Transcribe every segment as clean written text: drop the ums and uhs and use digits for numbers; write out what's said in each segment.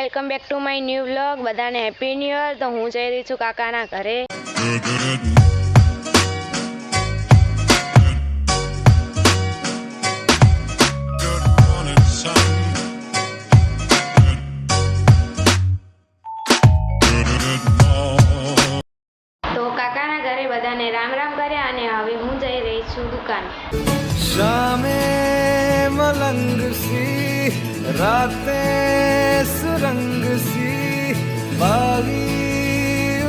Welcome back to my new vlog. બધાને happy new year. તો હું જઈ રહી છું કાકાના ઘરે। તો કાકાના ઘરે બધાને રામ રામ કર્યા અને હવે હું જઈ રહી છું દુકાન। शामे मलंग सी रातें सुरंग सी बागी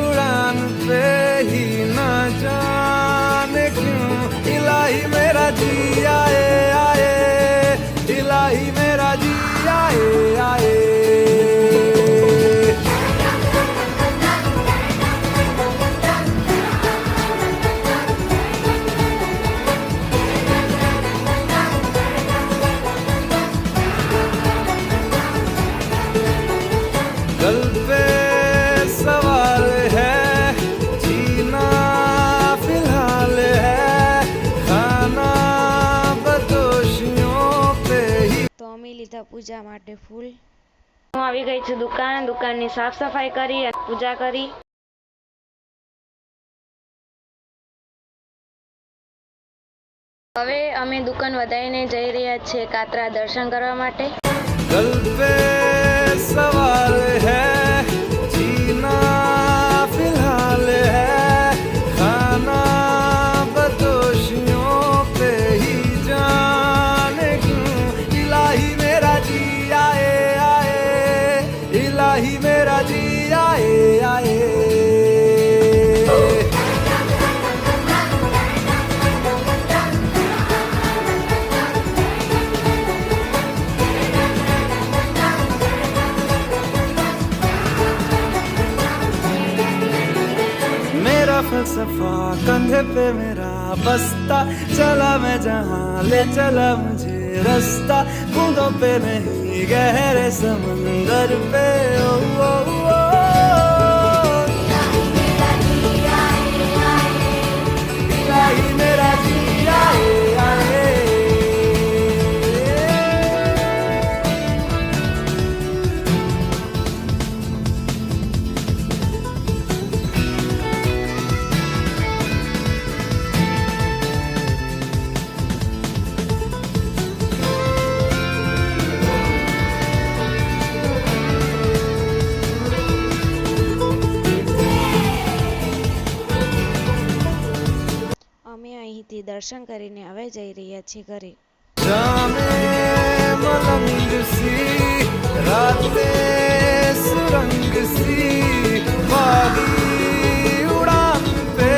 उड़ान पे ही ना जाने क्यों इलाही मेरा जी आए आए इलाही मेरा जी आए आए। गल पे सवाल है जीना फिलहाल है खाना बदोशियों पे ही। તો અમે લીધા પૂજા માટે ફૂલ। હું આવી ગઈ છું દુકાનની સાફ સફાઈ કરી અને પૂજા કરી। હવે અમે દુકાન વધારીને જઈ રહ્યા છીએ કાતરા દર્શન કરવા માટે। गल पे सवाल है जीना फिलहाल है खाना बदोशियों पे ही जाने क्यों इलाही मेरा जी आए आए इलाही मेरा जी आए आए। मेरा फलसफा कंधे पे मेरा बस्ता चला मैं जहाँ ले चला मुझे रास्ता बूंदों पे नहीं गहरे समंदर पे ओ, ओ, ओ। इलाही मेरा जी आए आए। અમે અહીંથી દર્શન કરીને હવે જઈ રહ્યા છીએ ઘરે। शामे मलंग सी रातें सुरंग सी बागी उड़ान पे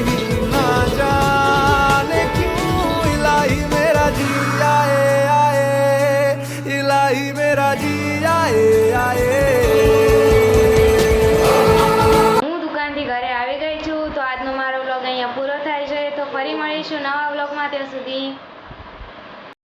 ही ना जाने क्यों इलाही मेरा जी आए आए इलाही मेरा जी आए आए। હું દુકાનથી ઘરે આવી ગઈ છું। તો આજનો મારો વ્લોગ અહીંયા પૂરો થાય છે। તો ફરી મળીશું નવા વ્લોગમાં। ત્યાં સુધી